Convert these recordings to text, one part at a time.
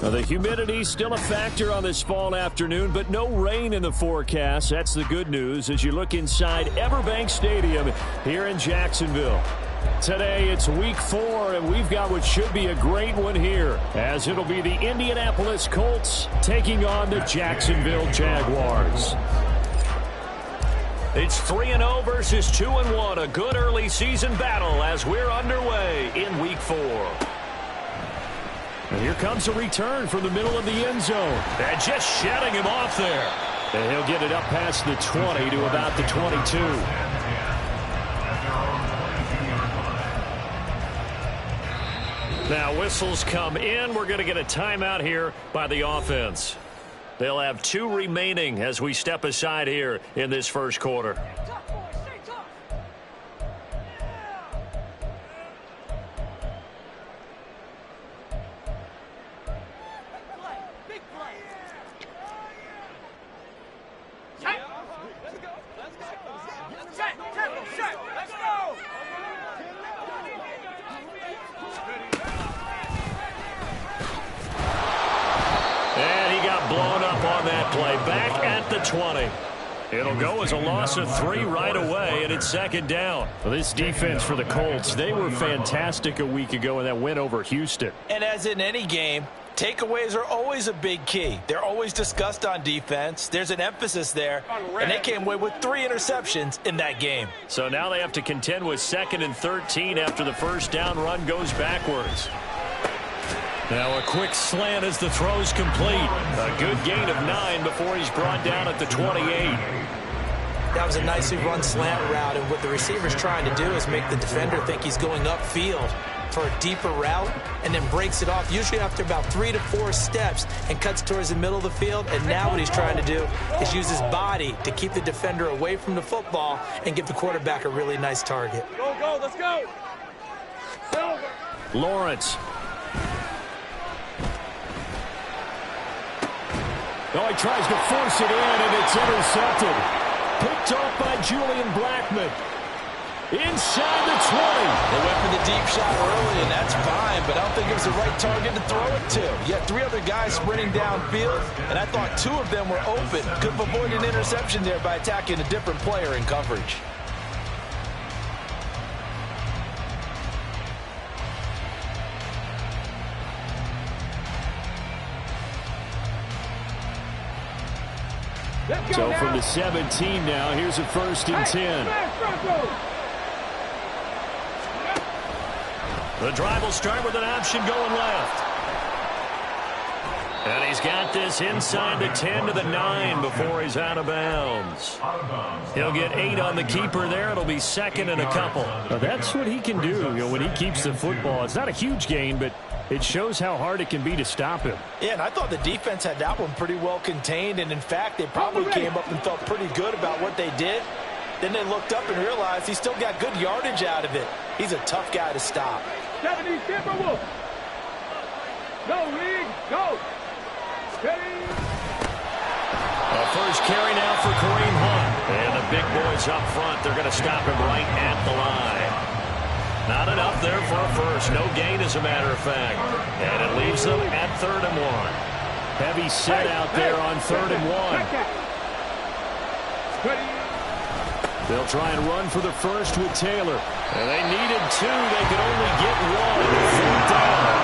Well, the humidity still a factor on this fall afternoon, but no rain in the forecast. That's the good news as you look inside Everbank Stadium here in Jacksonville. Today it's week 4, and we've got what should be a great one here, as it'll be the Indianapolis Colts taking on the Jacksonville Jaguars. It's 3-0 versus 2-1, a good early season battle as we're underway in week 4. And here comes a return from the middle of the end zone. And just shedding him off there. And he'll get it up past the 20 to about the 22. Now whistles come in. We're going to get a timeout here by the offense. They'll have 2 remaining as we step aside here in this first quarter. Back at the 20. It'll go as a loss of 3 right away, and it's second down. Well, this defense for the Colts, they were fantastic a week ago in that win over Houston. And as in any game, takeaways are always a big key. They're always discussed on defense. There's an emphasis there, and they came away with 3 interceptions in that game. So now they have to contend with 2nd and 13 after the first down run goes backwards. Now a quick slant as the throw's complete. A good gain of 9 before he's brought down at the 28. That was a nicely run slant route, and what the receiver's trying to do is make the defender think he's going upfield for a deeper route, and then breaks it off, usually after about 3 to 4 steps, and cuts towards the middle of the field. And now what he's trying to do is use his body to keep the defender away from the football and give the quarterback a really nice target. Go, let's go. Lawrence. Oh, he tries to force it in, and it's intercepted. Picked off by Julian Blackmon. Inside the 20. They went for the deep shot early, and that's fine, but I don't think it was the right target to throw it to. You had 3 other guys sprinting downfield, and I thought 2 of them were open. Could have avoided an interception there by attacking a different player in coverage. So from the 17 now, here's a 1st and 10. The drive will start with an option going left. And he's got this inside the 10 to the 9 before he's out of bounds. He'll get 8 on the keeper there. It'll be 2nd and a couple. Now that's what he can do, when he keeps the football. It's not a huge gain, but it shows how hard it can be to stop him. Yeah, and I thought the defense had that one pretty well contained, and in fact, they probably came up and felt pretty good about what they did. Then they looked up and realized he still got good yardage out of it. He's a tough guy to stop. 70 Timberwolves. Go, League, go. Steady. A first carry now for Kareem Hunt. And the big boys up front, they're going to stop him right at the line. Not enough there for a first. No gain, as a matter of fact. And it leaves them at 3rd and 1. Heavy set out there on 3rd and 1. They'll try and run for the first with Taylor. And they needed 2. They could only get 1. 4th down.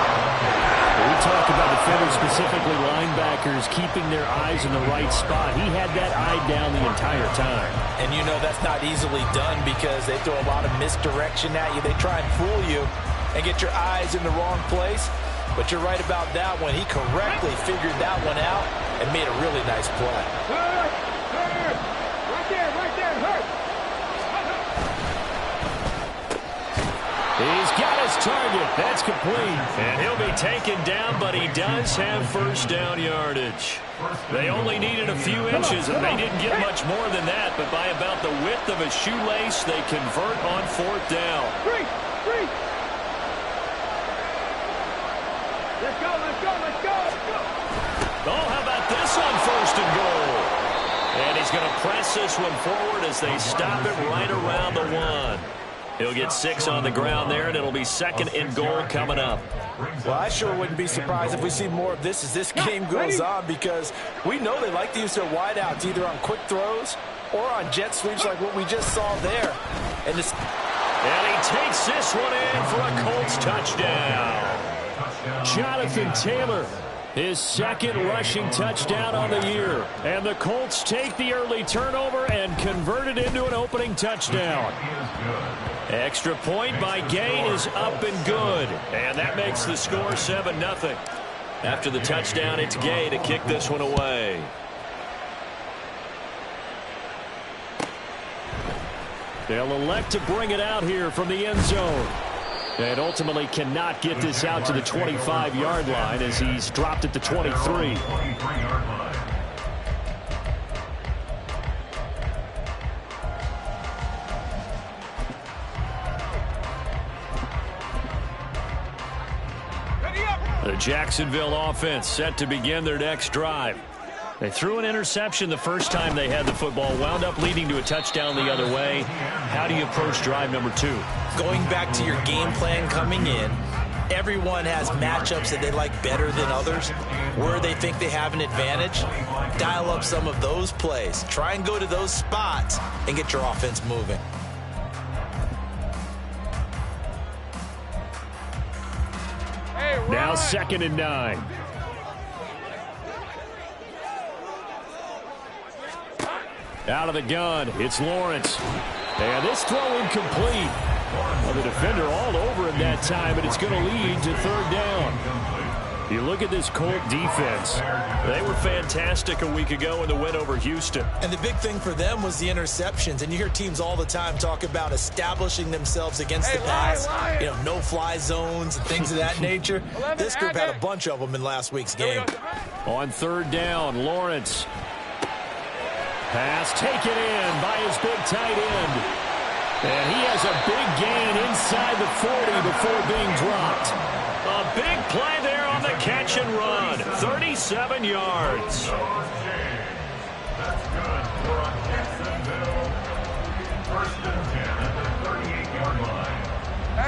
We talk about defenders, specifically linebackers, keeping their eyes in the right spot. He had that eye down the entire time. And you know that's not easily done because they throw a lot of misdirection at you. They try and fool you and get your eyes in the wrong place. But you're right about that one. He correctly figured that one out and made a really nice play. Hurt. Right there, hurt. He's got his target. That's complete. And he'll be taken down, but he does have 1st down yardage. They only needed a few inches, and they didn't get much more than that. But by about the width of a shoelace, they convert on 4th down. Three. Let's go. Oh, how about this on 1st and goal? And he's going to press this one forward as they stop it right around the 1. He'll get 6 on the ground there, and it'll be 2nd and goal coming up. Well, I sure wouldn't be surprised if we see more of this as this game goes on, because we know they like to use their wideouts either on quick throws or on jet sweeps like what we just saw there. And he takes this one in for a Colts touchdown. Jonathan Taylor, his 2nd rushing touchdown on the year. And the Colts take the early turnover and convert it into an opening touchdown. Extra point by Gay is up and good. And that makes the score 7-0. After the touchdown, it's Gay to kick this one away. They'll elect to bring it out here from the end zone. And ultimately cannot get this out to the 25-yard line as he's dropped at the 23. The Jacksonville offense set to begin their next drive. They threw an interception the first time they had the football, wound up leading to a touchdown the other way. How do you approach drive number 2? Going back to your game plan coming in, everyone has matchups that they like better than others, where they think they have an advantage. Dial up some of those plays. Try and go to those spots and get your offense moving. Now 2nd and 9. Out of the gun, it's Lawrence. And this throw incomplete. Well, the defender all over him that time, but it's going to lead to 3rd down. You look at this Colt defense. They were fantastic a week ago in the win over Houston. And the big thing for them was the interceptions. And you hear teams all the time talk about establishing themselves against the pass. You know, no-fly zones and things of that nature. This group had a bunch of them in last week's game. On 3rd down, Lawrence. Pass taken in by his big tight end. And he has a big gain inside the 40 before being dropped. A big play there on the catch and run. 37 yards.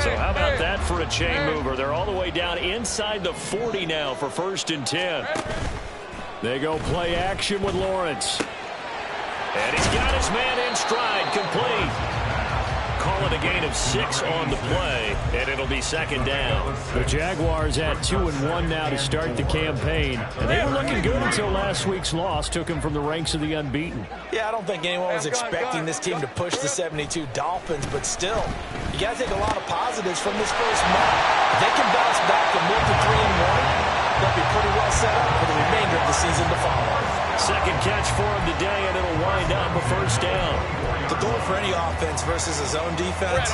So how about that for a chain mover? They're all the way down inside the 40 now for 1st and 10. They go play action with Lawrence. And he's got his man in stride, complete. Call it a gain of 6 on the play, and it'll be 2nd down. The Jaguars at 2-1 now to start the campaign. And they were looking good until last week's loss took them from the ranks of the unbeaten. Yeah, I don't think anyone was expecting this team to push the 72 Dolphins, but still, you got to take a lot of positives from this first month. If they can bounce back and move to 3-1, they'll be pretty well set up for the remainder of the season to follow. 2nd catch for him today, and it'll wind up a 1st down. The goal for any offense versus a zone defense,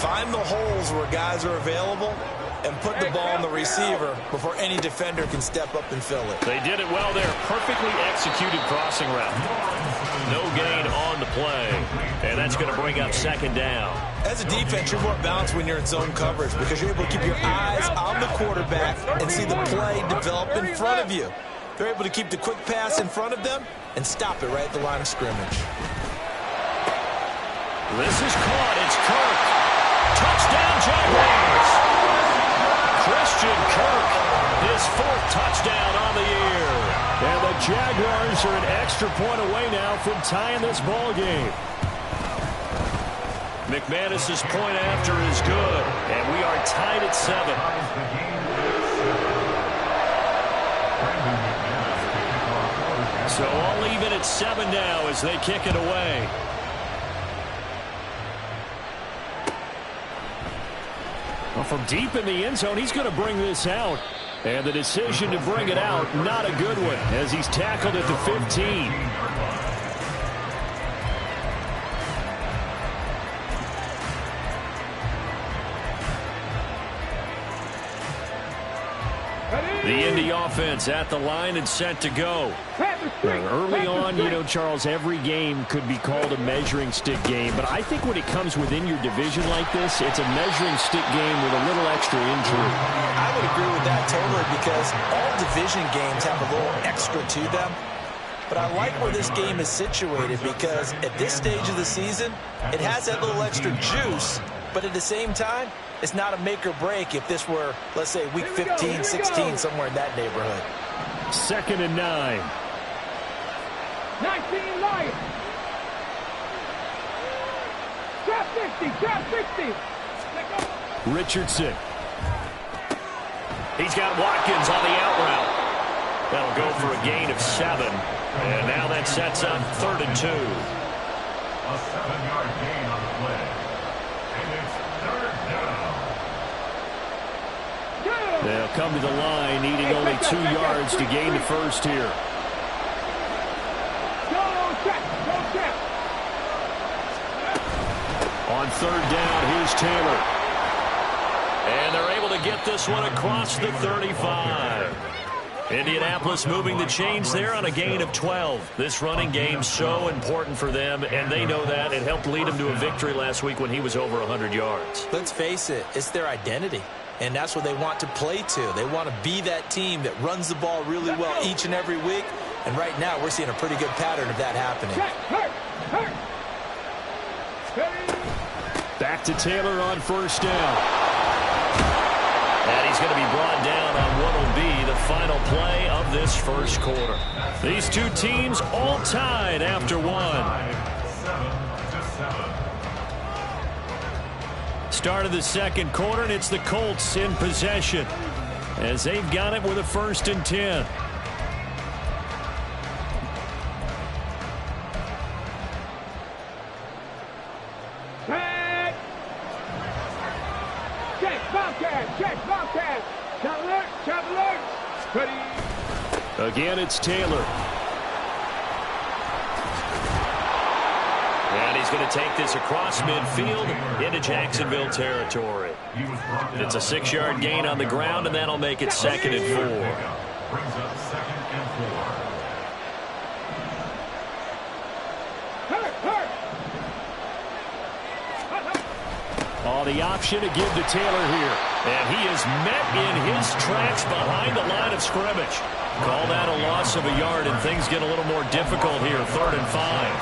find the holes where guys are available and put the ball on the receiver before any defender can step up and fill it. They did it well there. Perfectly executed crossing route. No gain on the play, and that's going to bring up 2nd down. As a defense, you're more balanced when you're in zone coverage because you're able to keep your eyes on the quarterback and see the play develop in front of you. They're able to keep the quick pass in front of them and stop it right at the line of scrimmage. This is caught. It's Kirk. Touchdown, Jaguars. Christian Kirk, his 4th touchdown on the year. And the Jaguars are an extra point away now from tying this ball game. McManus's point after is good, and we are tied at 7. So all even at 7 now as they kick it away. Well, from deep in the end zone, he's going to bring this out. And the decision to bring it out, not a good one, as he's tackled at the 15. The Indy offense at the line and set to go. Early on, you know, Charles, every game could be called a measuring stick game. But I think when it comes within your division like this, it's a measuring stick game with a little extra intrigue. I would agree with that totally because all division games have a little extra to them. But I like where this game is situated because at this stage of the season, it has that little extra juice But at the same time, it's not a make or break if this were, let's say, week 15, 16, somewhere in that neighborhood. 2nd and 9. 19 Lions. Trap 60, trap 60. Richardson. He's got Watkins on the out route. That'll go for a gain of 7. And now that sets up 3rd and 2. A 7-yard gain on the play. And it's 3rd down. They'll come to the line needing only 2 yards to gain the first here. On 3rd down, here's Taylor. And they're able to get this one across the 35. Indianapolis moving the chains there on a gain of 12. This running game so important for them, and they know that. It helped lead them to a victory last week when he was over 100 yards. Let's face it, it's their identity, and that's what they want to play to. They want to be that team that runs the ball really well each and every week, and right now we're seeing a pretty good pattern of that happening. Back to Taylor on 1st down. And he's going to be brought down on what will be the final play of this first quarter. These two teams all tied after 1. Start of the second quarter, and it's the Colts in possession as they've got it with a 1st and 10. Again, it's Taylor. And he's going to take this across midfield into Jacksonville territory. It's a 6-yard gain on the ground, and that'll make it 2nd and 4. Brings up 2nd and 4. Oh, the option to give to Taylor here. And he is met in his tracks behind the line of scrimmage. Call that a loss of a yard, and things get a little more difficult here, 3rd and 5.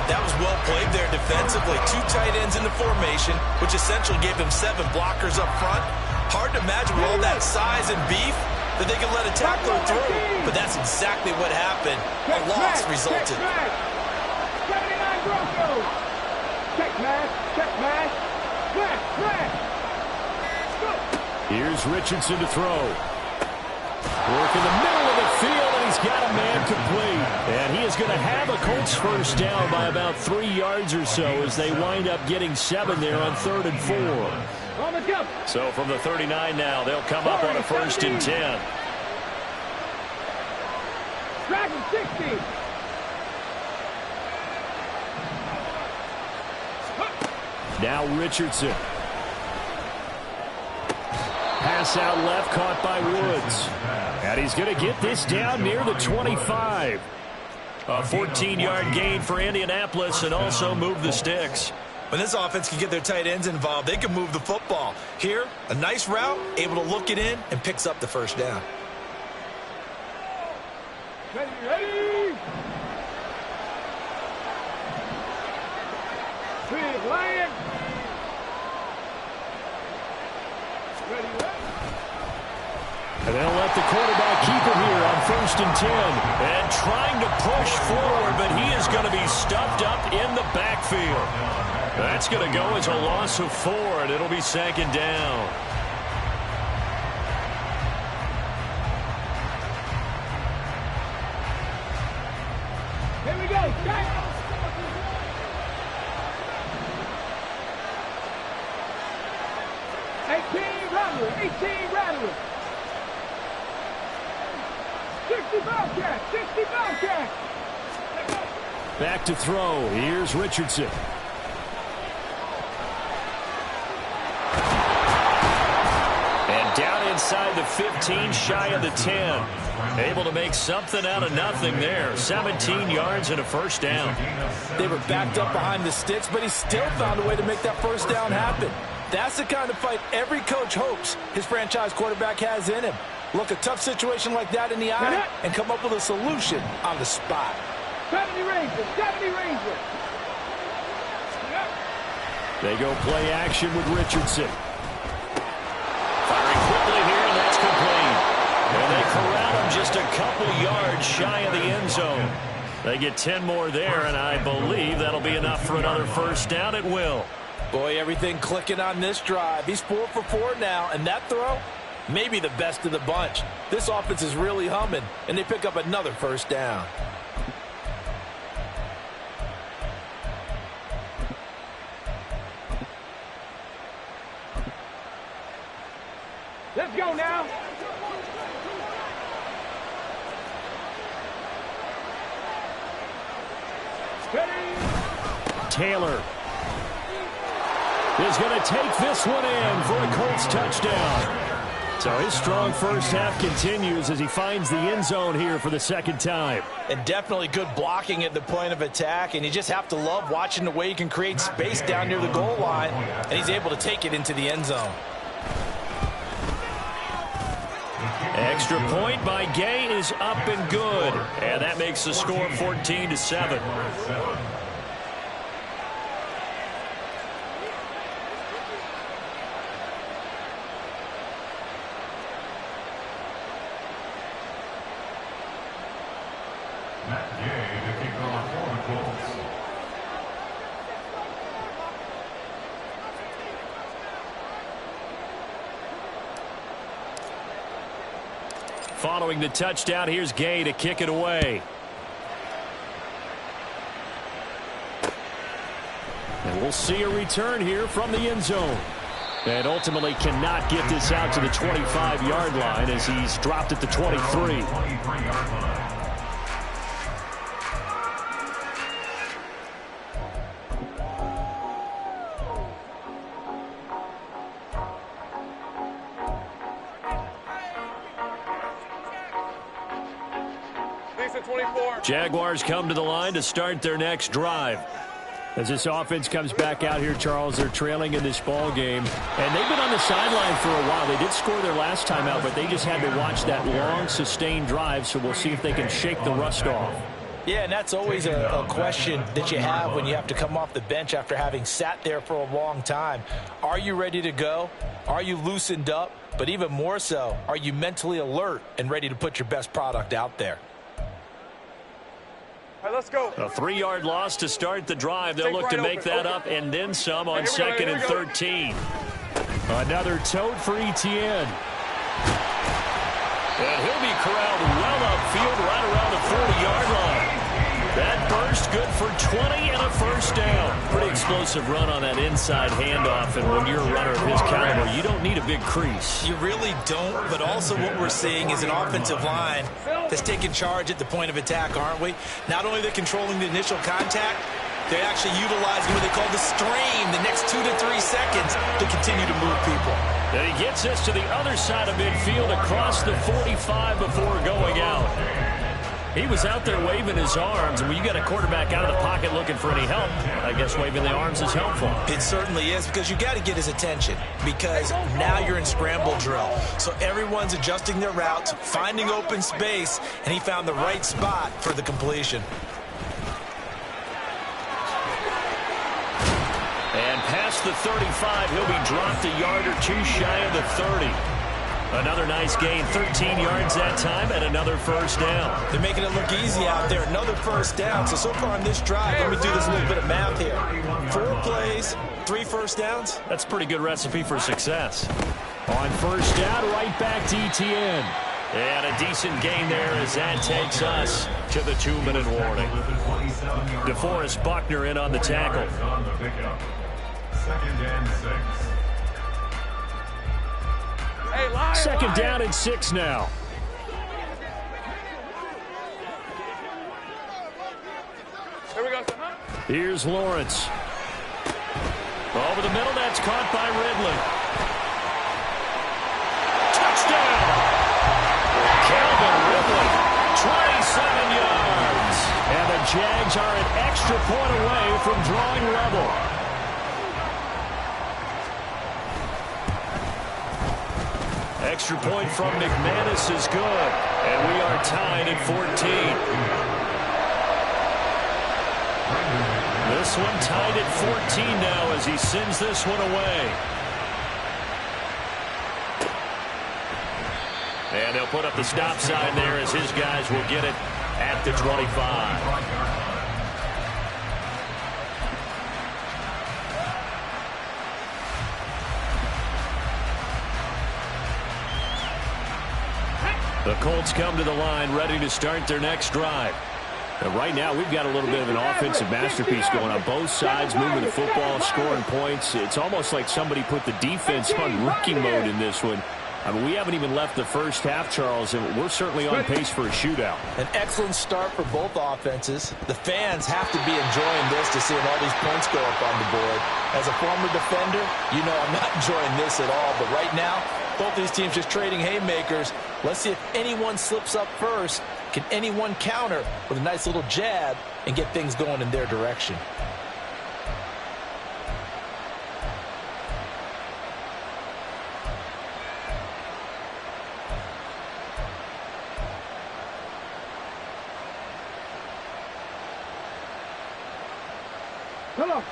That was well played there defensively. 2 tight ends in the formation, which essentially gave them 7 blockers up front. Hard to imagine with all that size and beef that they could let a tackler through. But that's exactly what happened. A loss resulted. 79 Broncos. Check match, check match. Here's Richardson to throw. Work in the middle of the field, and he's got a man complete. And he is going to have a Colts 1st down by about 3 yards or so as they wind up getting 7 there on 3rd and 4. So from the 39 now, they'll come up on a 1st and 10. Dragon 60. Now Richardson. Pass out left, caught by Woods. And he's going to get this down near the 25. A 14-yard gain for Indianapolis and also move the sticks. When this offense can get their tight ends involved, they can move the football. Here, a nice route, able to look it in, and picks up the 1st down. Ready. Big Lion. Ready. And they'll let the quarterback keep it here on 1st and 10. And trying to push forward, but he is going to be stuffed up in the backfield. That's going to go as a loss of 4, and it'll be 2nd down. Here we go. Jack. 18 Rattler. 60 Bobcat. 60 Bobcat. Back to throw. Here's Richardson. And down inside the 15, shy of the 10. Able to make something out of nothing there. 17 yards and a 1st down. They were backed up behind the sticks, but he still found a way to make that 1st down happen. That's the kind of fight every coach hopes his franchise quarterback has in him. Look a tough situation like that in the eye and come up with a solution on the spot. 70 Rangers. They go play action with Richardson. Firing quickly here, and that's complete. And they corral him just a couple yards shy of the end zone. They get 10 more there, and I believe that'll be enough for another first down. It will. Boy, everything clicking on this drive. He's 4 for 4 now, and that throw, maybe the best of the bunch. This offense is really humming, and they pick up another first down. Let's go now. Taylor is going to take this one in for a Colts touchdown. So his strong first half continues as he finds the end zone here for the second time. And definitely good blocking at the point of attack, and you just have to love watching the way he can create space down near the goal line, and he's able to take it into the end zone. Extra point by Gay is up and good. And that makes the score 14-7. Matt Gay to kick off for the Colts. Following the touchdown, here's Gay to kick it away. And we'll see a return here from the end zone. And ultimately cannot get this out to the 25-yard line as he's dropped at the 23. Jaguars come to the line to start their next drive. As this offense comes back out here, Charles, they're trailing in this ball game. And they've been on the sideline for a while. They did score their last time out, but they just had to watch that long, sustained drive. So we'll see if they can shake the rust off. Yeah, and that's always a question that you have when you have to come off the bench after having sat there for a long time. Are you ready to go? Are you loosened up? But even more so, are you mentally alert and ready to put your best product out there? All right, let's go. A 3-yard loss to start the drive. They'll look to make that up and then some on second and 13. Another tote for Etienne. And he'll be corralled well upfield right around the 40-yard line. That burst good for 20 and a first down. Pretty explosive run on that inside handoff, and when you're a runner of his caliber, you don't need a big crease. You really don't, but also what we're seeing is an offensive line that's taking charge at the point of attack, aren't we? Not only they're controlling the initial contact, they're actually utilizing what they call the strain, the next 2 to 3 seconds to continue to move people. And he gets us to the other side of midfield across the 45 before going out. He was out there waving his arms, and when you got a quarterback out of the pocket looking for any help, I guess waving the arms is helpful. It certainly is, because you got to get his attention, because now you're in scramble drill. So everyone's adjusting their routes, finding open space, and he found the right spot for the completion. And past the 35, he'll be dropped a yard or two shy of the 30. Another nice gain, 13 yards that time, and another first down. They're making it look easy out there. Another first down. So far on this drive, let me do this little bit of math here. 4 plays, 3 first downs. That's a pretty good recipe for success. On first down, right back to Etienne. And a decent gain there as that takes us to the 2-minute warning. DeForest Buckner in on the tackle. Second and 6. Second down and 6 now. Here we go. Here's Lawrence. Over the middle, that's caught by Ridley. Touchdown! Calvin Ridley, 27 yards. And the Jags are an extra point away from drawing level. Extra point from McManus is good. And we are tied at 14. This one tied at 14 now as he sends this one away. And they'll put up the stop sign there as his guys will get it at the 25. The Colts come to the line ready to start their next drive. And right now we've got a little bit of an offensive masterpiece going on both sides, moving the football, scoring points. It's almost like somebody put the defense on rookie mode in this one. I mean, we haven't even left the first half, Charles, and we're certainly on pace for a shootout. An excellent start for both offenses. The fans have to be enjoying this to seeing all these points go up on the board. As a former defender, you know I'm not enjoying this at all. But right now, both these teams just trading haymakers. Let's see if anyone slips up first. Can anyone counter with a nice little jab and get things going in their direction?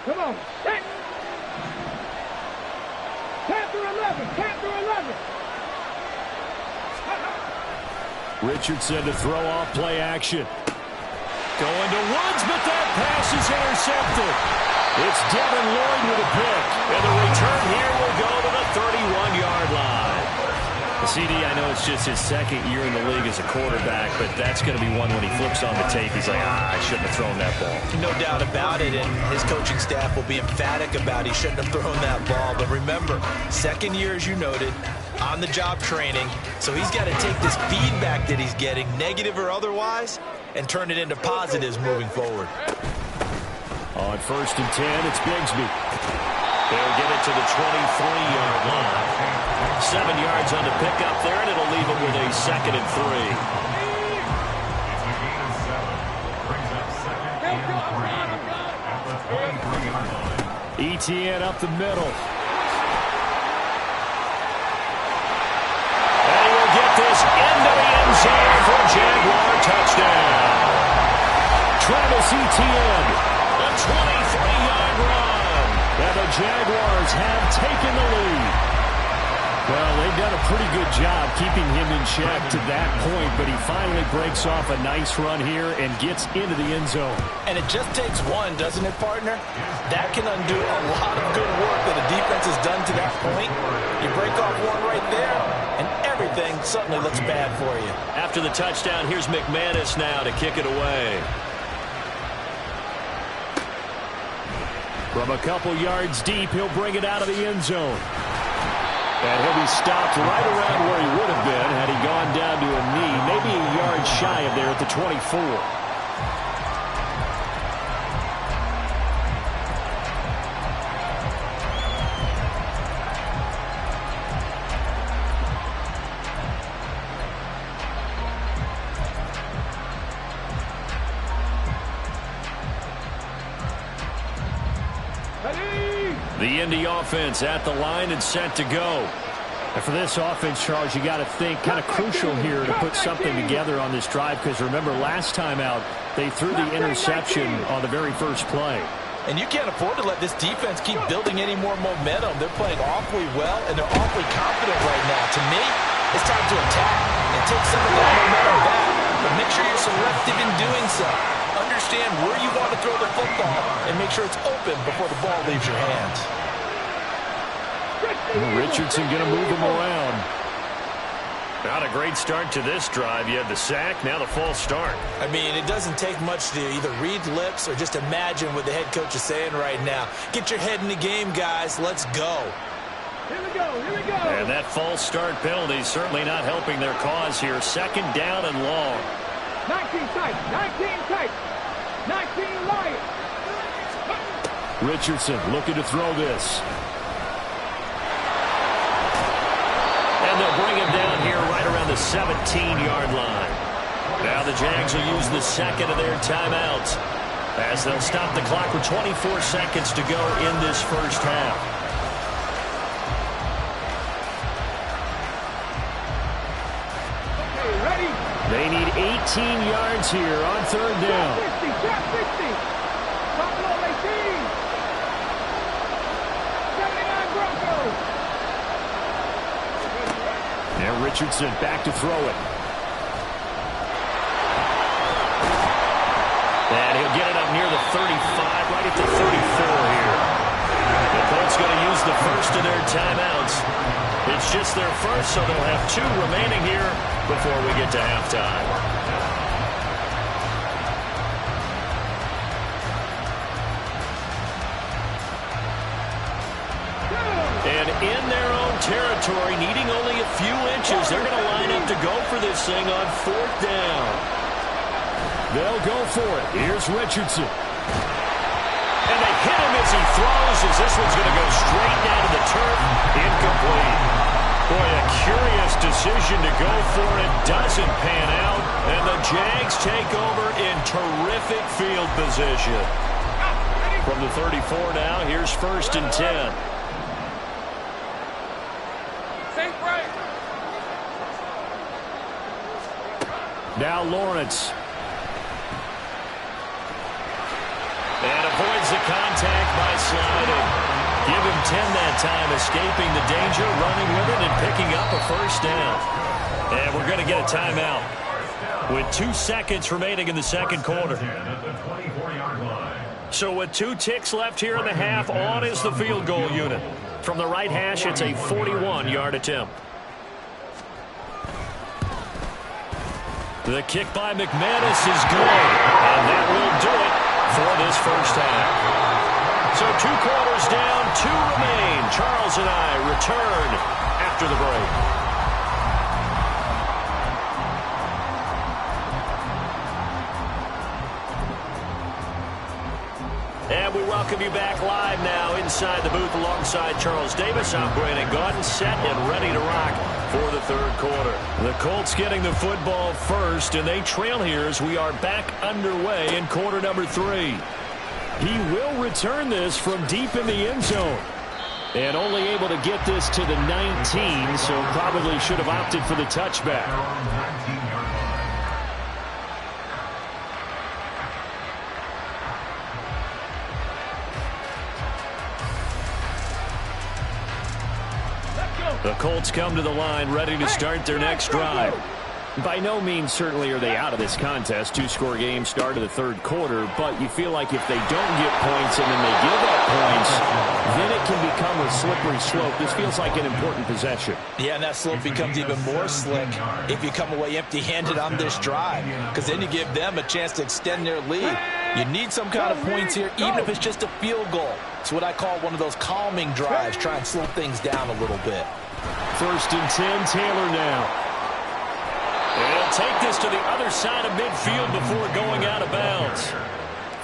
Come on. 10 through 11. 10 through 11. Richardson to throw off play action. Going to Woods, but that pass is intercepted. It's Devin Lloyd with a pick. And the return here will go to the 31-yard line. CD, I know it's just his second year in the league as a quarterback, but that's going to be one when he flips on the tape. He's like, I shouldn't have thrown that ball. No doubt about it, and his coaching staff will be emphatic about he shouldn't have thrown that ball. But remember, second year, as you noted, on-the-job training, so he's got to take this feedback that he's getting, negative or otherwise, and turn it into positives moving forward. On 1st and 10, it's Bigsby. They'll get it to the 23-yard line. 7 yards on the pickup there, and it'll leave it with a 2nd and 3. Etienne up the middle. And he will get this into the end zone for a Jaguar touchdown. Travis Etienne, a 23-yard run. And the Jaguars have taken the lead. Well, they've done a pretty good job keeping him in check to that point, but he finally breaks off a nice run here and gets into the end zone. And it just takes one, doesn't it, partner? That can undo a lot of good work that a defense has done to that point. You break off one right there, and everything suddenly looks bad for you. After the touchdown, here's McManus now to kick it away. From a couple yards deep, he'll bring it out of the end zone. And he'll be stopped right around where he would have been had he gone down to a knee, maybe a yard shy of there at the 24. The Indy offense at the line and set to go. And for this offense, Charles, you got to think kind of crucial here to put something together on this drive, because remember last time out they threw the interception on the very first play. And you can't afford to let this defense keep building any more momentum. They're playing awfully well, and they're awfully confident right now. To me, it's time to attack and take some of that momentum back. But make sure you're selective in doing so. Understand where you want to throw the football and make sure it's open before the ball leaves your hands. Richardson going to move him around. Not a great start to this drive. You had the sack, now the false start. I mean, it doesn't take much to either read lips or just imagine what the head coach is saying right now. Get your head in the game, guys. Let's go. Here we go. And that false start penalty is certainly not helping their cause here. 2nd down and long. 19 tight. 19 Lions. Richardson looking to throw this. And they'll bring him down here right around the 17-yard line. Now the Jags will use the 2nd of their timeouts as they'll stop the clock with 24 seconds to go in this first half. Okay, ready? They need 18 yards here on 3rd down. 50, 50. Buffalo, they Richardson back to throw it. And he'll get it up near the 35, right at the 34 here. The Colts going to use the first of their timeouts. It's just their first, so they'll have 2 remaining here before we get to halftime. And in their own territory, needing only a few inches, they're going to line up to go for this thing on 4th down. They'll go for it. Here's Richardson. And they hit him as he throws, as this one's going to go straight down to the turf. Incomplete. Boy, a curious decision to go for it. Doesn't pan out. And the Jags take over in terrific field position. From the 34 now, here's 1st and 10. Safe break. Now Lawrence. And avoids the contact by sliding. Give him 10 that time, escaping the danger, running with it, and picking up a 1st down. And we're going to get a timeout with 2 seconds remaining in the 2nd quarter. So with 2 ticks left here in the half, on is the field goal unit. From the right hash, it's a 41-yard attempt. The kick by McManus is good, and that will do it for this first half. So 2 quarters down, 2 remain. Charles and I return after the break. And we welcome you back live now inside the booth alongside Charles Davis. I'm Brandon Gaudin, set and ready to rock for the 3rd quarter. The Colts getting the football first, and they trail here as we are back underway in quarter number 3. He will return this from deep in the end zone. And only able to get this to the 19, so probably should have opted for the touchback. The Colts come to the line ready to start their next drive. By no means certainly are they out of this contest. 2-score game, start of the 3rd quarter, but you feel like if they don't get points and then they give up points, then it can become a slippery slope. This feels like an important possession. Yeah, and that slope becomes even more slick if you come away empty-handed on this drive, because then you give them a chance to extend their lead. You need some kind of points here, even if it's just a field goal. It's what I call one of those calming drives. Try and slow things down a little bit. 1st and 10, Taylor now. And he'll take this to the other side of midfield before going out of bounds.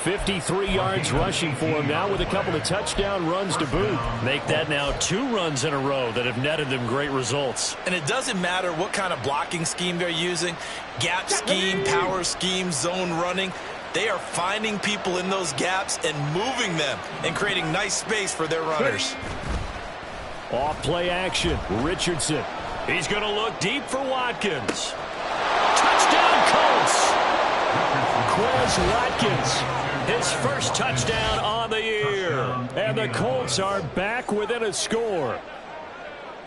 53 yards rushing for him now with a couple of touchdown runs to boot. Make that now 2 runs in a row that have netted them great results. And it doesn't matter what kind of blocking scheme they're using, gap scheme, power scheme, zone running. They are finding people in those gaps and moving them and creating nice space for their runners. Off play action. Richardson. He's going to look deep for Watkins. Touchdown Colts. Quez Watkins. His first touchdown on the year. And the Colts are back within a score.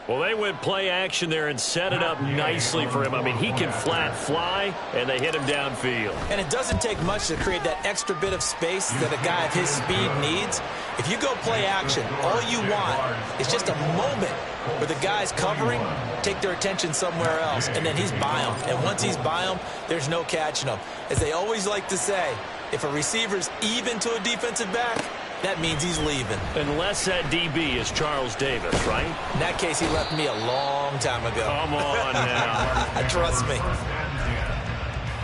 Well, they went play action there and set it up nicely for him. I mean, he can flat fly, and they hit him downfield. And it doesn't take much to create that extra bit of space that a guy of his speed needs. If you go play action, all you want is just a moment where the guy's covering, take their attention somewhere else, and then he's by him. And once he's by him, there's no catching him. As they always like to say, if a receiver's even to a defensive back, that means he's leaving. Unless that DB is Charles Davis, right? In that case, he left me a long time ago. Come on now. Trust me.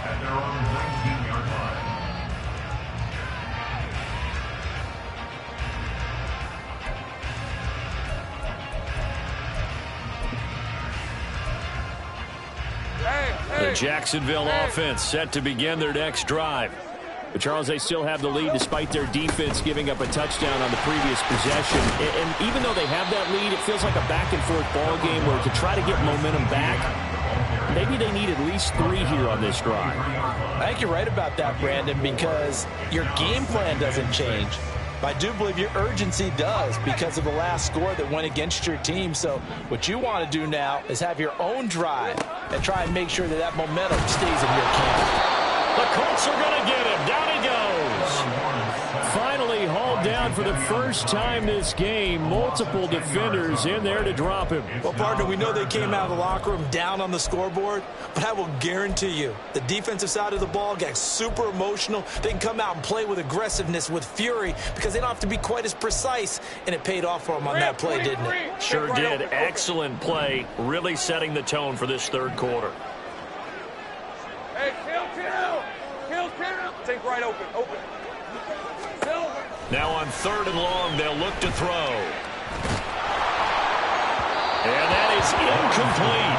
At their own 19-yard line. The Jacksonville offense set to begin their next drive. But, Charles, they still have the lead despite their defense giving up a touchdown on the previous possession. And even though they have that lead, it feels like a back-and-forth ball game where to try to get momentum back, maybe they need at least 3 here on this drive. I think you're right about that, Brandon, because your game plan doesn't change. But I do believe your urgency does because of the last score that went against your team. So what you want to do now is have your own drive and try and make sure that that momentum stays in your camp. The Colts are going to get him. Down he goes. Finally hauled down for the first time this game. Multiple defenders in there to drop him. Well, partner, we know they came out of the locker room down on the scoreboard, but I will guarantee you the defensive side of the ball got super emotional. They can come out and play with aggressiveness, with fury, because they don't have to be quite as precise, and it paid off for them on that play, didn't it? Sure did. Excellent play, really setting the tone for this third quarter. Hey, kill. Think right open. Now on 3rd and long, they'll look to throw. And that is incomplete.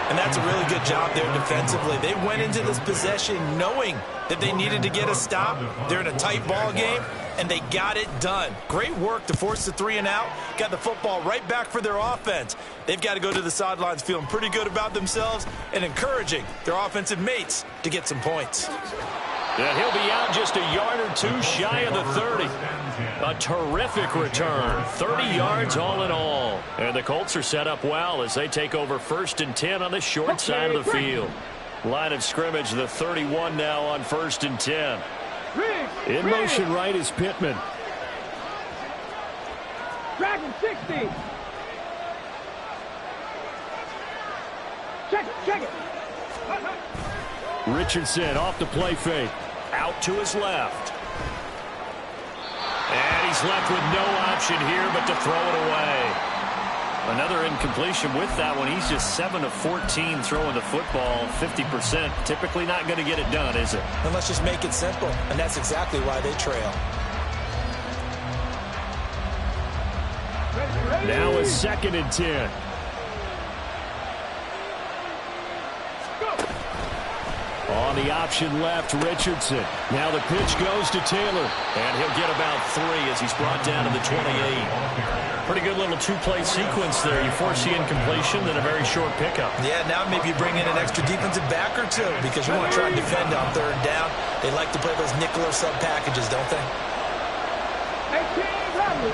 And that's a really good job there defensively. They went into this possession knowing that they needed to get a stop. They're in a tight ball game, and they got it done. Great work to force the 3 and out. Got the football right back for their offense. They've got to go to the sidelines feeling pretty good about themselves and encouraging their offensive mates to get some points. Yeah, he'll be out just a yard or two shy of the 30. A terrific return. 30 yards all in all. And the Colts are set up well as they take over 1st and 10 on the short side of the field. Line of scrimmage, the 31 now on 1st and 10. In motion right is Pittman. Dragon 60. Check it. Richardson off the play fake. Out to his left. And he's left with no option here but to throw it away. Another incompletion with that one. He's just 7 of 14 throwing the football, 50%. Typically not going to get it done, is it? And let's just make it simple, and that's exactly why they trail. Now a 2nd and 10. On the option left, Richardson. Now the pitch goes to Taylor. And he'll get about 3 as he's brought down to the 28. Pretty good little 2-play sequence there. You force the incompletion, then a very short pickup. Yeah, now maybe you bring in an extra defensive back or two because you want to try and defend on 3rd down. They like to play those nickel or sub packages, don't they? 18 Bradley.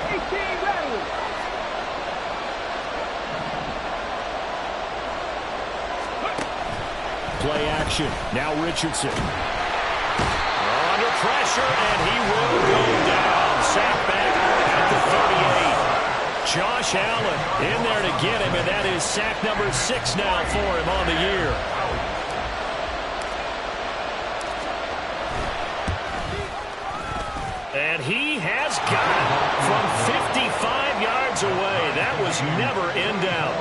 Play action. Now Richardson. Under pressure, and he will go down. Sacked back at the 38. Josh Allen in there to get him, and that is sack number 6 now for him on the year. And he has got it from 55 yards away. That was never in doubt.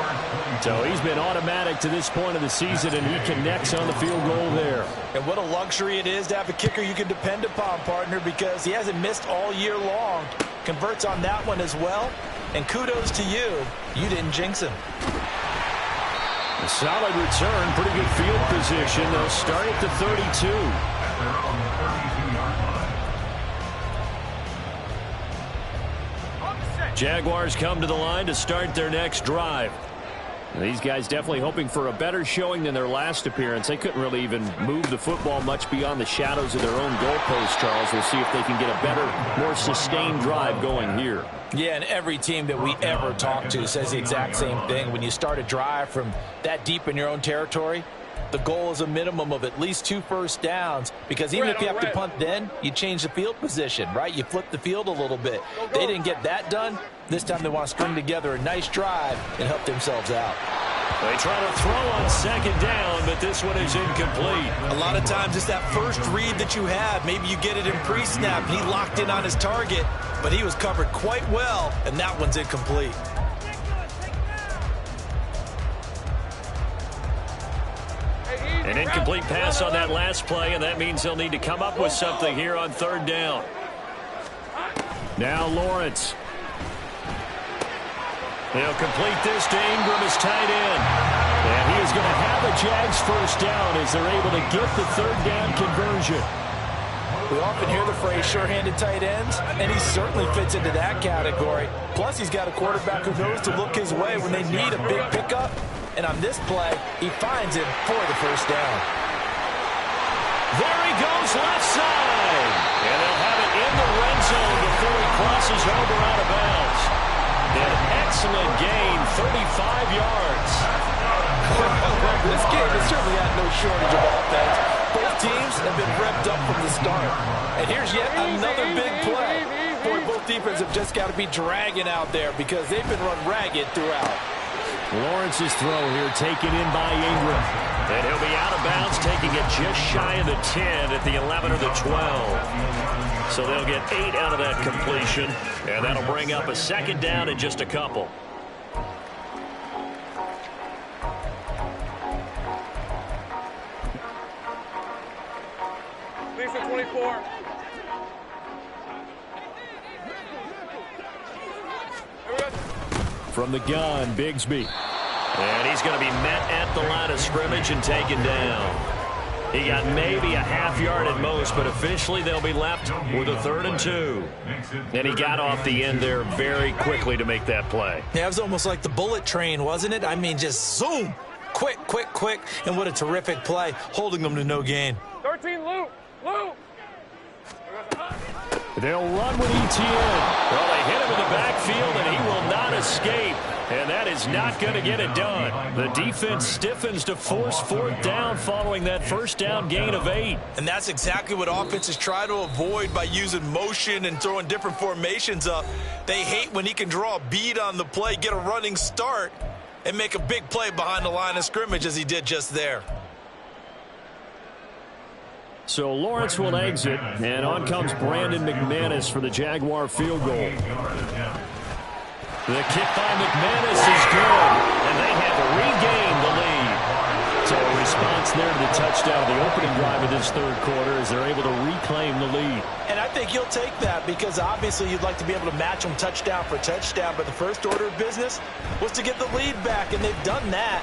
So he's been automatic to this point of the season, and he connects on the field goal there. And what a luxury it is to have a kicker you can depend upon, partner, because he hasn't missed all year long. Converts on that one as well. And kudos to you. You didn't jinx him. A solid return, pretty good field position. They'll start at the 32. Jaguars come to the line to start their next drive. These guys definitely hoping for a better showing than their last appearance. They couldn't really even move the football much beyond the shadows of their own goalpost, Charles. We'll see if they can get a better, more sustained drive going here. Yeah, and every team that we ever talk to says the exact same thing. When you start a drive from that deep in your own territory, the goal is a minimum of at least 2 first downs, because even if you have to punt then, you change the field position, right? You flip the field a little bit. They didn't get that done. This time they want to string together a nice drive and help themselves out. They try to throw on 2nd down, but this one is incomplete. A lot of times it's that first read that you have. Maybe you get it in pre-snap. He locked in on his target, but he was covered quite well, and that one's incomplete. An incomplete pass on that last play, and that means they'll need to come up with something here on 3rd down. Now Lawrence. He'll complete this to Ingram as tight end. And he is going to have a Jags first down as they're able to get the 3rd down conversion. We often hear the phrase sure-handed tight ends, and he certainly fits into that category. Plus, he's got a quarterback who knows to look his way when they need a big pickup. And on this play, he finds him for the first down. There he goes left side. And they'll have it in the red zone before he crosses over out of bounds. An excellent gain, 35 yards. This game has certainly had no shortage of offense. Both teams have been revved up from the start. And here's yet another big play. Boy, both defenses have just got to be dragging out there because they've been run ragged throughout. Lawrence's throw here taken in by Ingram. And he'll be out of bounds, taking it just shy of the 10 at the 11 or the 12. So they'll get 8 out of that completion, and that'll bring up a second down in just a couple. Lisa 24. From the gun, Bigsby. And he's going to be met at the line of scrimmage and taken down. He got maybe a half yard at most, but officially they'll be left with a 3rd and 2. And he got off the end there very quickly to make that play. Yeah, it was almost like the bullet train, wasn't it? I mean, just zoom. Quick, quick, quick. And what a terrific play, holding them to no gain. 13, Luke. Luke. They'll run with Etienne. Well, they hit him in the backfield, and he will not escape. And that is not going to get it done. The defense stiffens to force 4th down following that first down gain of 8. And that's exactly what offenses try to avoid by using motion and throwing different formations up. They hate when he can draw a bead on the play, get a running start, and make a big play behind the line of scrimmage as he did just there. So Lawrence will exit, and on comes Brandon McManus for the Jaguar field goal. The kick by McManus is good, and they have regained the lead. So a response there to the touchdown of the opening drive of this 3rd quarter as they're able to reclaim the lead. And I think you'll take that because obviously you'd like to be able to match them touchdown for touchdown, but the first order of business was to get the lead back, and they've done that.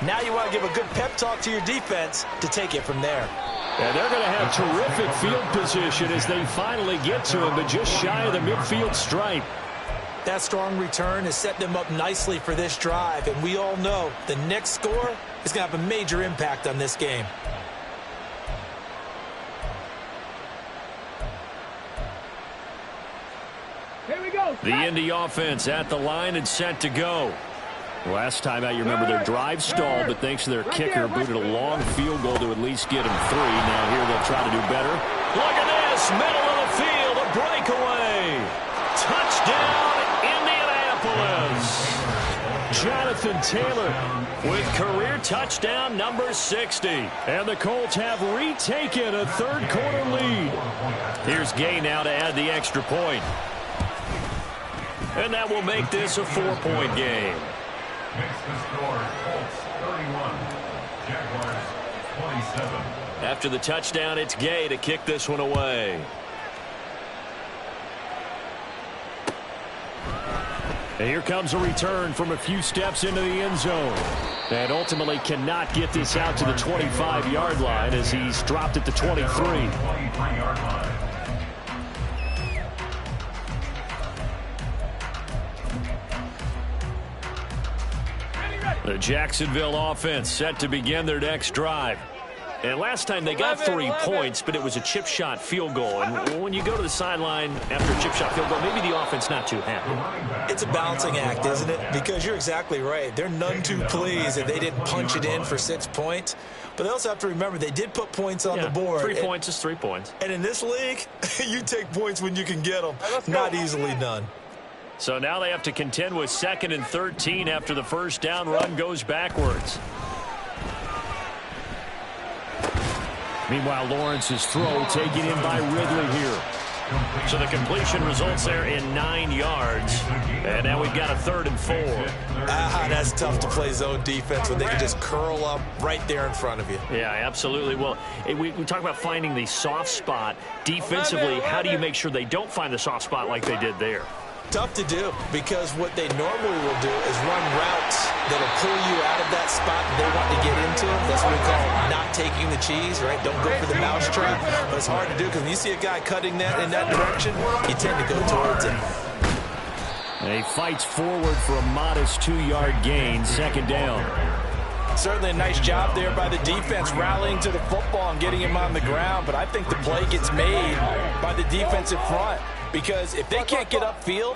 Now you want to give a good pep talk to your defense to take it from there. And they're going to have terrific field position as they finally get to him, but just shy of the midfield stripe. That strong return has set them up nicely for this drive, and we all know the next score is going to have a major impact on this game. Here we go. The Indy offense at the line and set to go. Last time out, you remember their drive stalled, but thanks to their kicker, booted a long field goal to at least get them 3. Now here they'll try to do better. Look at this, middle of the field, a breakaway. Touchdown, Indianapolis. Jonathan Taylor with career touchdown number 60. And the Colts have retaken a 3rd quarter lead. Here's Gay now to add the extra point. And that will make this a 4-point game. Makes the score Colts 31, Jaguars 27. After the touchdown, it's Gay to kick this one away. And here comes a return from a few steps into the end zone. And ultimately cannot get this out to the 25-yard line as he's dropped at the 23. 23-yard line. The Jacksonville offense set to begin their next drive. And last time they got 3 points, but it was a chip shot field goal. And when you go to the sideline after a chip shot field goal, maybe the offense not too happy. It's a balancing act, isn't it? Because you're exactly right. They're none too pleased that they didn't punch it in for 6 points. But they also have to remember they did put points on the board. 3 points is 3 points. And in this league, you take points when you can get them. Not easily done. So now they have to contend with 2nd and 13 after the first down run goes backwards. Meanwhile, Lawrence's throw taken in by Ridley here. So the completion results there in 9 yards. And now we've got a 3rd and 4. That's tough to play zone defense when they can just curl up right there in front of you. Yeah, absolutely. Well, we talk about finding the soft spot. Defensively, how do you make sure they don't find the soft spot like they did there? Tough to do because what they normally will do is run routes that'll pull you out of that spot they want to get into. That's what we call not taking the cheese, right? Don't go for the mousetrap. But it's hard to do because when you see a guy cutting that in that direction, you tend to go towards it. And he fights forward for a modest 2-yard gain, 2nd down. Certainly a nice job there by the defense rallying to the football and getting him on the ground. But I think the play gets made by the defensive front. because if they can't get upfield,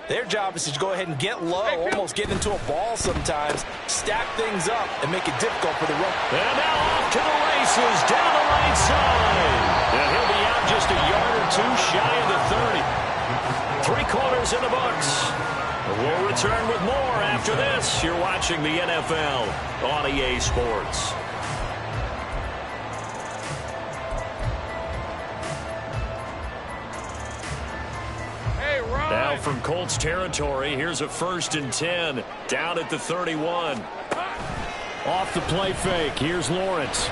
their job is to go ahead and get low, almost get into a ball sometimes, stack things up, and make it difficult for the run. And now off to the races, down the right side. And he'll be out just a yard or two shy of the 30. 3 quarters in the books. We'll return with more after this. You're watching the NFL on EA Sports. Now from Colts territory, here's a 1st and 10 down at the 31. Off the play fake, here's Lawrence.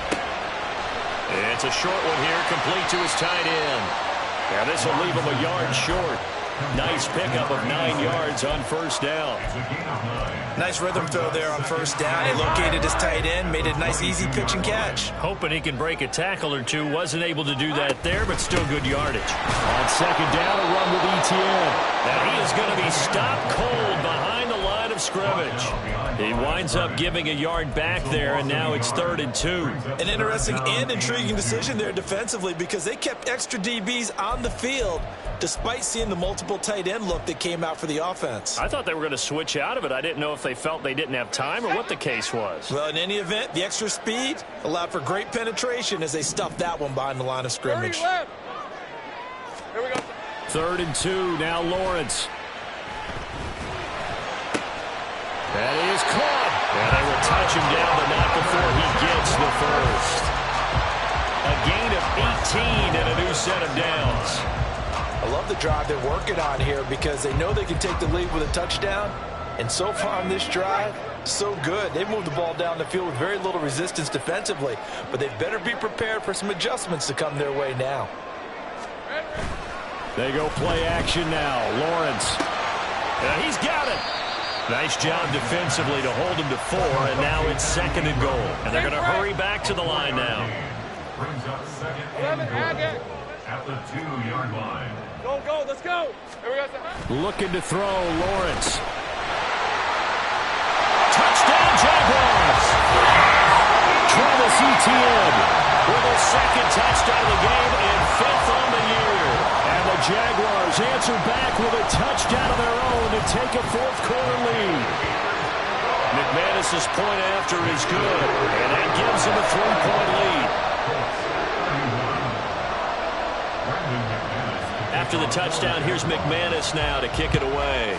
It's a short one here, complete to his tight end. Now this will leave him a yard short. Nice pickup of 9 yards on 1st down. Nice rhythm throw there on 1st down. He located his tight end, made it a nice easy pitch and catch. Hoping he can break a tackle or two. Wasn't able to do that there, but still good yardage. On 2nd down, a run with ETN. Now he is going to be stopped cold behind the line of scrimmage. He winds up giving a yard back there, and now it's 3rd and 2. An interesting and intriguing decision there defensively because they kept extra DBs on the field despite seeing the multiple tight end look that came out for the offense. I thought they were going to switch out of it. I didn't know if they felt they didn't have time or what the case was. Well, in any event, the extra speed allowed for great penetration as they stuffed that one behind the line of scrimmage. Here we go. 3rd and 2, now Lawrence. That is caught. And they will touch him down, but not before he gets the first. A gain of 18 and a new set of downs. I love the drive they're working on here because they know they can take the lead with a touchdown. And so far on this drive, so good. They moved the ball down the field with very little resistance defensively. But they better be prepared for some adjustments to come their way now. They go play action now. Lawrence. And he's got it. Nice job defensively to hold him to 4, and now it's 2nd and goal. And they're going to hurry back to the line now. Brings up 2nd and goal at the 2-yard line. Go, let's go. Here we go. Looking to throw, Lawrence. Touchdown, Jaguars! Travis Etienne with his 2nd touchdown of the game and 5th on the year. And the Jaguars answer back with a touchdown of their own to take a 4th quarter lead. McManus's point after is good, and that gives him a 3-point lead. After the touchdown, here's McManus now to kick it away.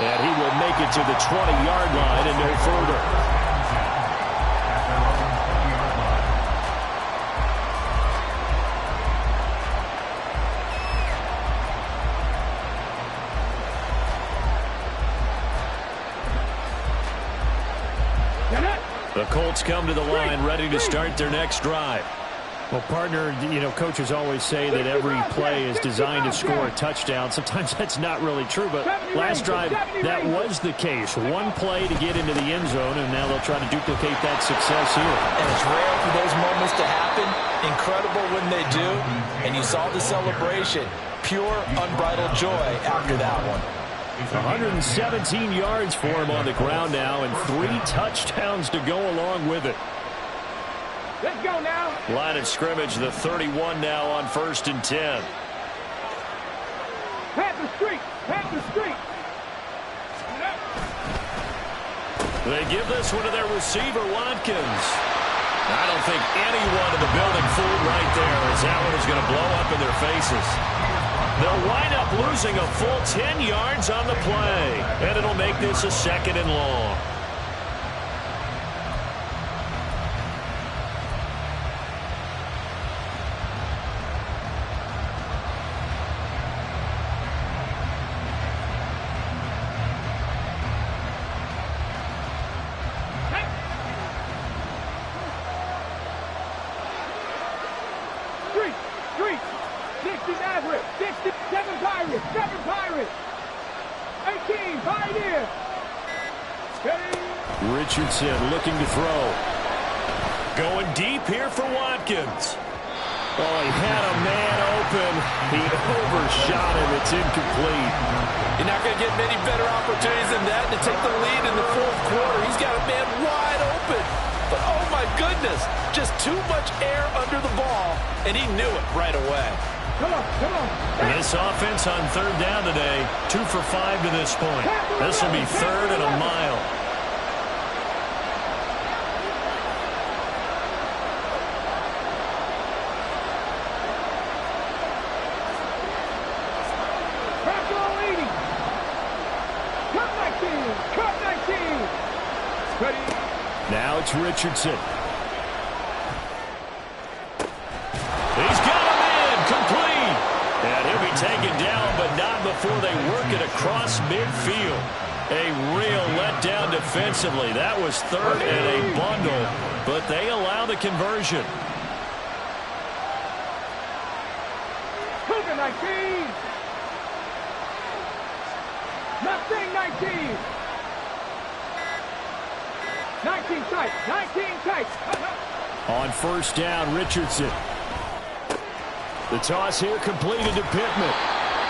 And he will make it to the 20-yard line and no further. The Colts come to the line ready to start their next drive. Well, partner, you know, coaches always say that every play is designed to score a touchdown. Sometimes that's not really true, but last drive, that was the case. One play to get into the end zone, and now they'll try to duplicate that success here. And it's rare for those moments to happen. Incredible when they do. And you saw the celebration. Pure, unbridled joy after that one. 117 yards for him on the ground now, and 3 touchdowns to go along with it. Let's go now. Line of scrimmage, the 31 now on 1st and 10. Pat the street. They give this one to their receiver, Watkins. I don't think anyone in the building fooled right there, as that one is going to blow up in their faces. They'll wind up losing a full 10 yards on the play, and it'll make this a 2nd and long. Street. 60 Nazareth. 67 Pirates. 7 Pirates. 18 Pioneer. Richardson looking to throw. Going deep here for Watkins. Oh, he had a man open. He overshot him. It's incomplete. You're not going to get many better opportunities than that to take the lead in the 4th quarter. He's got a man wide open. But, oh, my goodness. Just too much air under the ball, and he knew it right away. Come on, come on. This offense on third down today, 2 for 5 to this point. This will be third and a mile. Now it's Richardson. He's got him in, complete. And he'll be taken down, but not before they work it across midfield. A real letdown defensively. That was third and a bundle, but they allow the conversion. Cougar 19. Mustang 19. 19 tight, 19 tight. On first down, Richardson. The toss here completed to Pittman.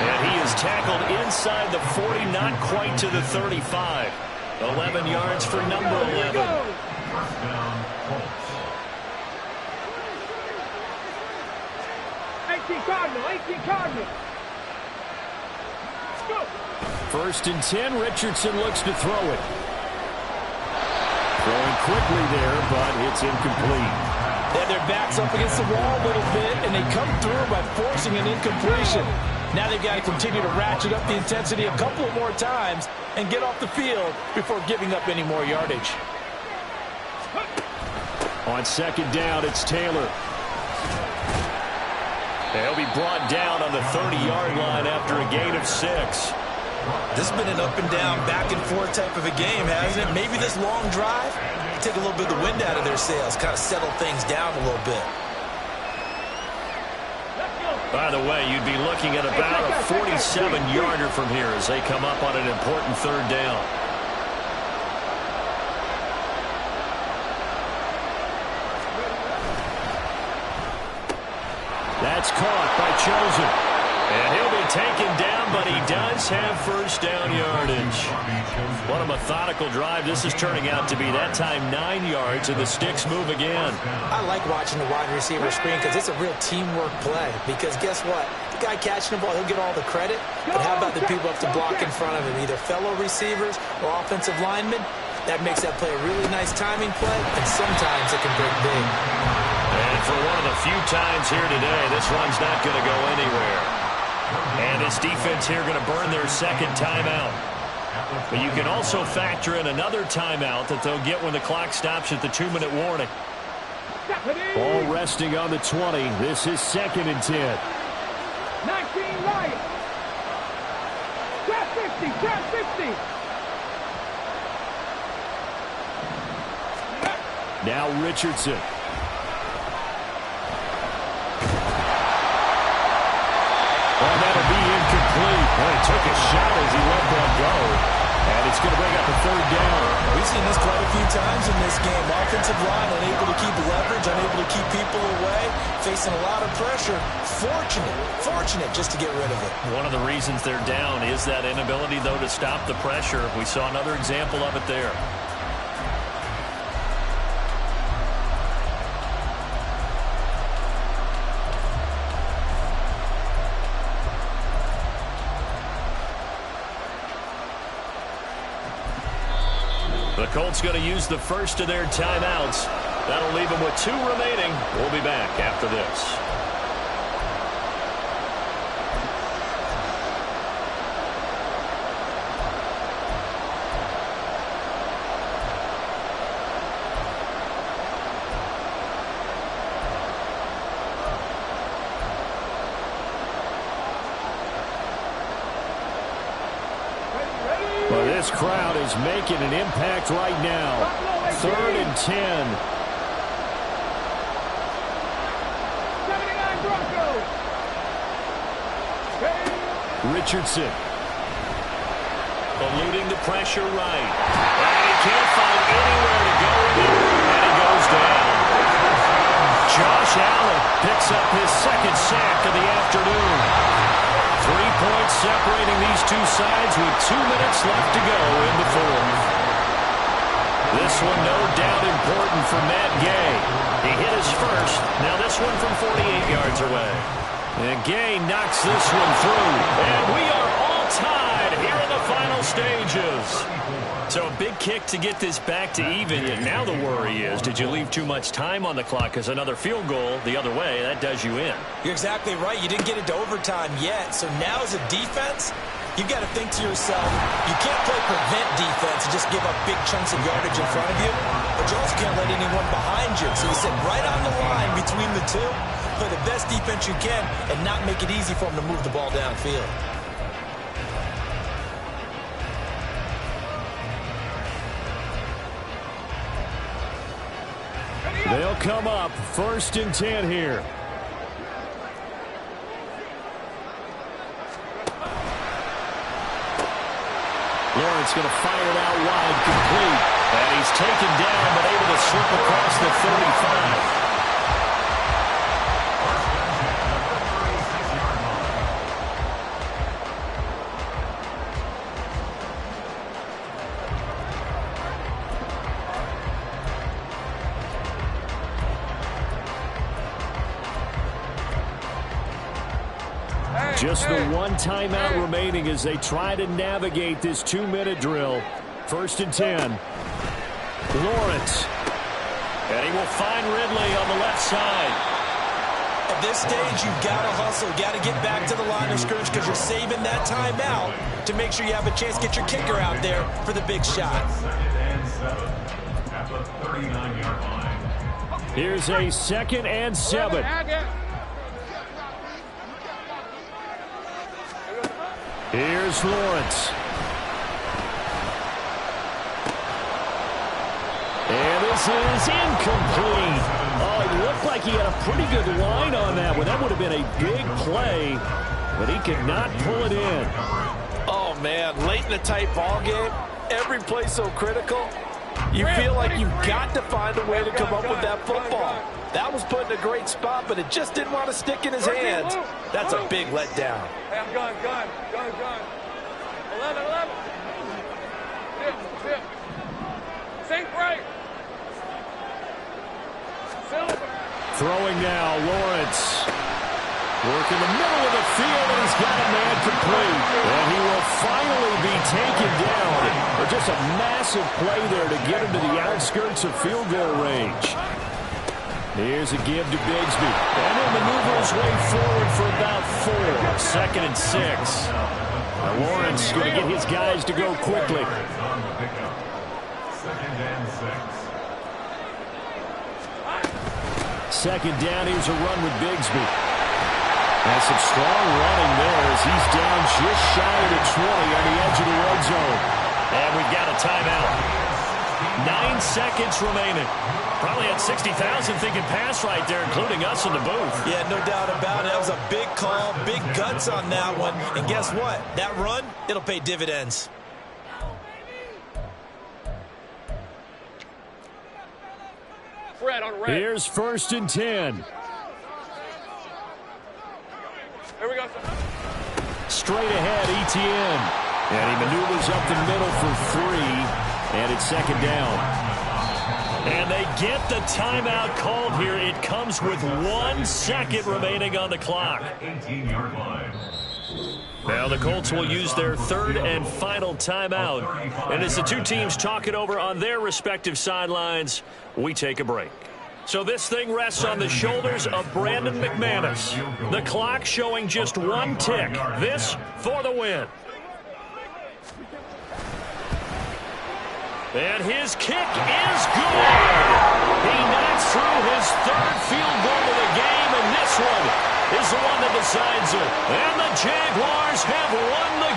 And he is tackled inside the 40, not quite to the 35. 11 yards for number 11. First down, Colts. 18 Cardinal, 18 Cardinal. Go. First and 10, Richardson looks to throw it. Throwing quickly there, but it's incomplete. They have their backs up against the wall a little bit, and they come through by forcing an incompletion. Now they've got to continue to ratchet up the intensity a couple more times and get off the field before giving up any more yardage. On second down, it's Taylor. He'll be brought down on the 30-yard line after a gain of 6. This has been an up-and-down, back-and-forth type of a game, hasn't it? Maybe this long drive, take a little bit of the wind out of their sails, kind of settle things down a little bit. By the way, you'd be looking at about a 47-yarder from here as they come up on an important third down. That's caught by Chosen. And he'll be taken down, but he does have first down yardage. What a methodical drive this is turning out to be. That time 9 yards, and the sticks move again. I like watching the wide receiver screen because it's a real teamwork play. Because guess what? The guy catching the ball, he'll get all the credit. But how about the people up to block in front of him, either fellow receivers or offensive linemen? That makes that play a really nice timing play, and sometimes it can break big. And for one of the few times here today, this one's not going to go anywhere. And this defense here going to burn their second timeout. But you can also factor in another timeout that they'll get when the clock stops at the 2-minute warning. Ball resting on the 20. This is second and 10. 19 Lions. 10-50, 10-50. Now Richardson. And that'll be incomplete. Well, he took a shot as he let that go. And it's going to bring up a third down. We've seen this quite a few times in this game. Offensive line unable to keep leverage, unable to keep people away, facing a lot of pressure. Fortunate just to get rid of it. One of the reasons they're down is that inability, though, to stop the pressure. We saw another example of it there. The Colts going to use the first of their timeouts. That'll leave them with 2 remaining. We'll be back after this. Well, this crowd is making an impact right now. Third and 10. 79 Broncos. Richardson. Eluding the pressure right. And he can't find anywhere to go in there. And he goes down. Josh Allen picks up his second sack of the afternoon. 3 points separating these two sides with 2 minutes left to go in the fourth. This one no doubt important for Matt Gay. He hit his first. Now this one from 48 yards away. And Gay knocks this one through. And we are all tied here in the final stages. So a big kick to get this back to even. And now the worry is, did you leave too much time on the clock? Because another field goal the other way, that does you in. You're exactly right. You didn't get into overtime yet. So now as a defense, you've got to think to yourself, you can't play prevent defense and just give up big chunks of yardage in front of you, but you also can't let anyone behind you. So you sit right on the line between the two, play the best defense you can, and not make it easy for them to move the ball downfield. They'll come up 1st and 10 here. Lawrence going to fire it out wide, complete. And he's taken down, but able to slip across the 35. Just the one timeout remaining as they try to navigate this 2-minute drill. 1st and 10. Lawrence. And he will find Ridley on the left side. At this stage, you've got to hustle. You've got to get back to the line of scrimmage because you're saving that timeout to make sure you have a chance to get your kicker out there for the big shot. 2nd and 7 at the 39-yard line. Here's a 2nd and 7. Here's Lawrence. And this is incomplete. Oh, it looked like he had a pretty good line on that one. That would have been a big play, but he could not pull it in. Oh, man, late in a tight ball game, every play so critical. You feel like you've got to find a way to come up with that football. That was put in a great spot, but it just didn't want to stick in his hands. That's a big letdown. Hey, I'm gun. 11. Zip. Sink right. Silver. Throwing now, Lawrence. Work in the middle of the field, and he's got a man complete. And he will finally be taken down. But just a massive play there to get him to the outskirts of field goal range. Here's a give to Bigsby. And he'll maneuver his way forward for about 4. 2nd and 6. Now Lawrence going to get his guys to go quickly. 2nd and 6. 2nd down, here's a run with Bigsby. And some strong running there as he's down just shy of the 20 on the edge of the red zone. And we've got a timeout. 9 seconds remaining. Probably had 60,000 thinking pass right there, including us in the booth. Yeah, no doubt about it. That was a big call, big guts on that one. And guess what? That run, it'll pay dividends. Fred on red. Here's 1st and 10. Here we go, sir. Straight ahead, Etienne. And he maneuvers up the middle for 3. And it's 2nd down. And they get the timeout called here. It comes with 1 second remaining on the clock. 18-yard line. Now the Colts will use their 3rd and final timeout. And as the two teams talk it over on their respective sidelines, we take a break. So this thing rests on the shoulders of Brandon McManus. The clock showing just 1 tick. This for the win. And his kick is good. He knocks through his 3rd field goal of the game, and this one is the one that decides it. And the Jaguars have won the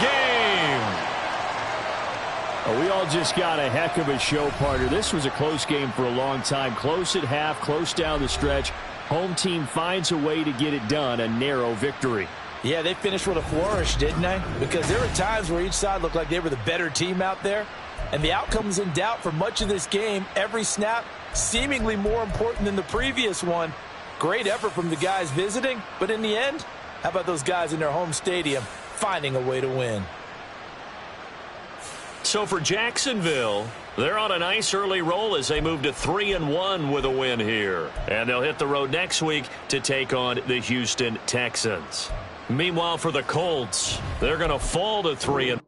game. We all just got a heck of a show, partner. This was a close game for a long time. Close at half, close down the stretch. Home team finds a way to get it done, a narrow victory. Yeah, they finished with a flourish, didn't they? Because there were times where each side looked like they were the better team out there. And the outcome was in doubt for much of this game. Every snap seemingly more important than the previous one. Great effort from the guys visiting. But in the end, how about those guys in their home stadium finding a way to win? So for Jacksonville, They're on a nice early roll as they move to 3-1 with a win here. And they'll hit the road next week to take on the Houston Texans. Meanwhile, for the Colts, they're going to fall to 3-1.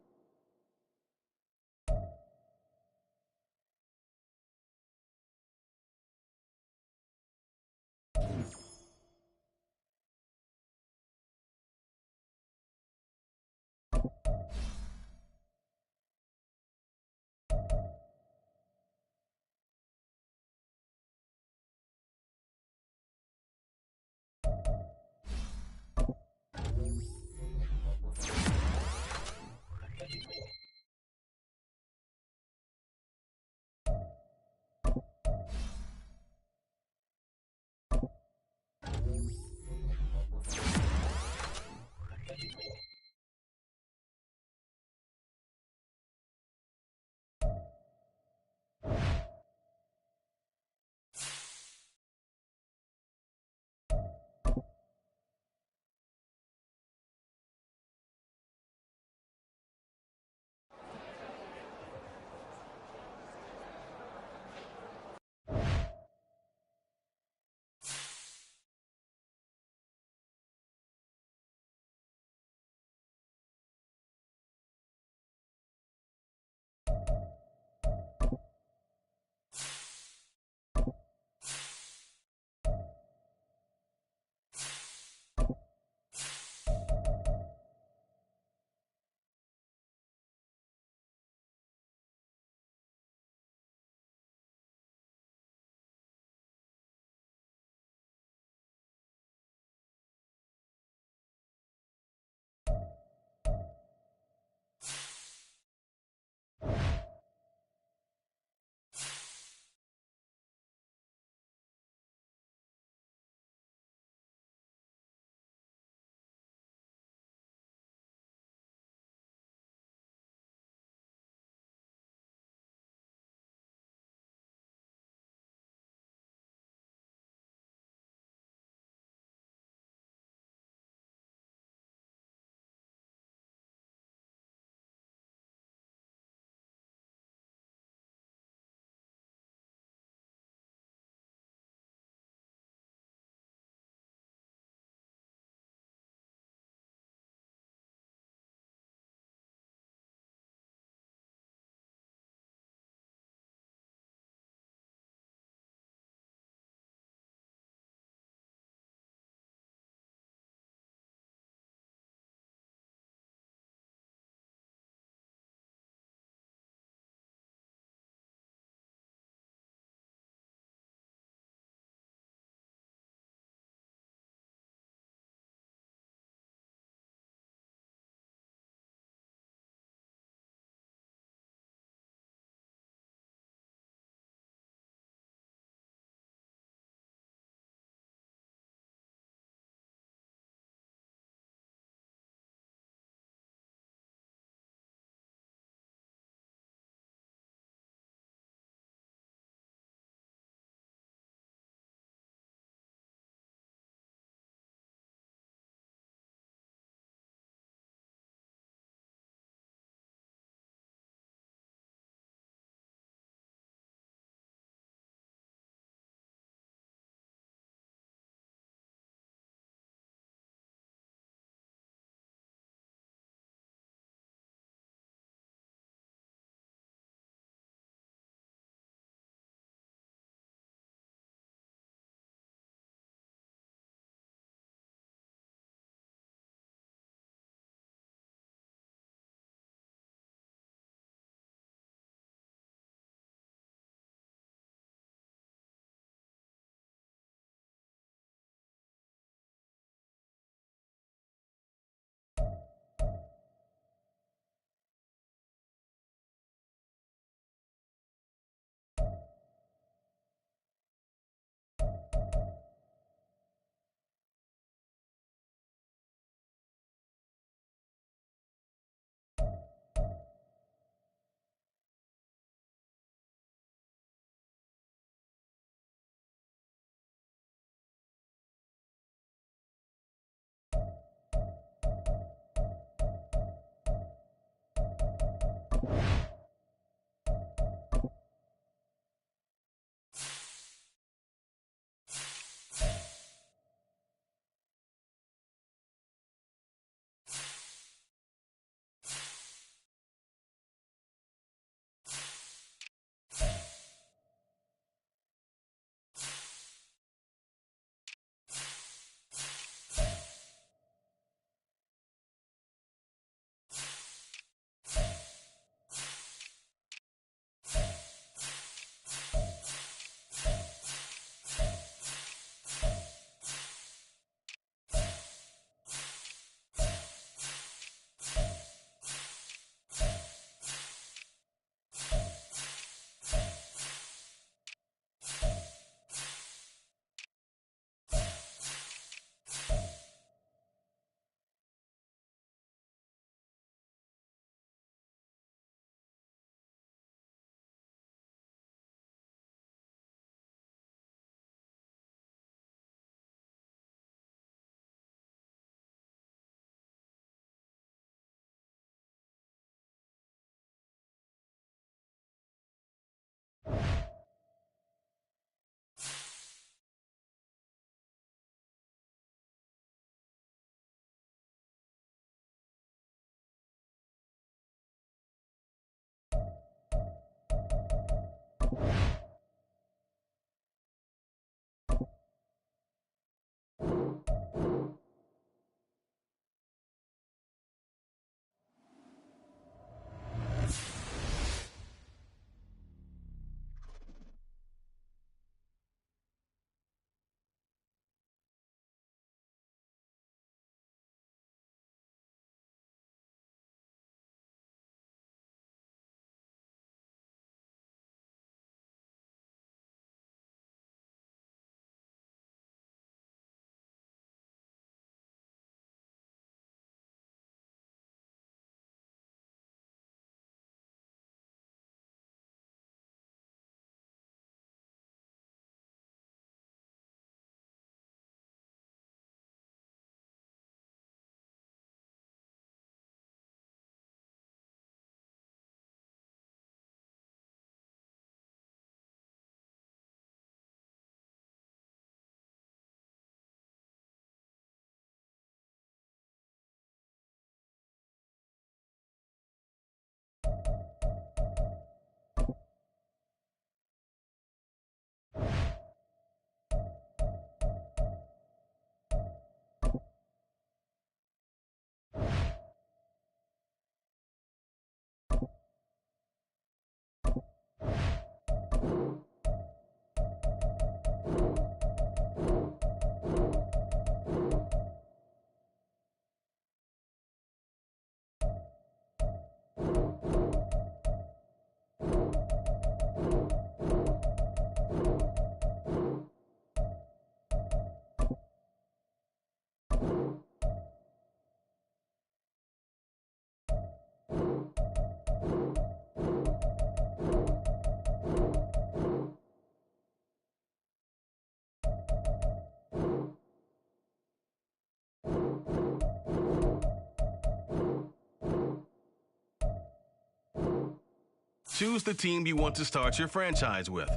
Choose the team you want to start your franchise with.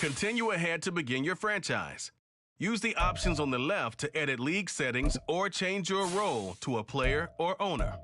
Continue ahead to begin your franchise. Use the options on the left to edit league settings or change your role to a player or owner.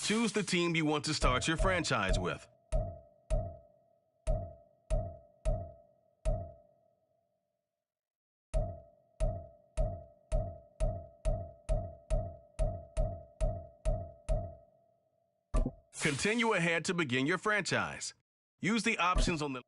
Choose the team you want to start your franchise with. Continue ahead to begin your franchise. Use the options on the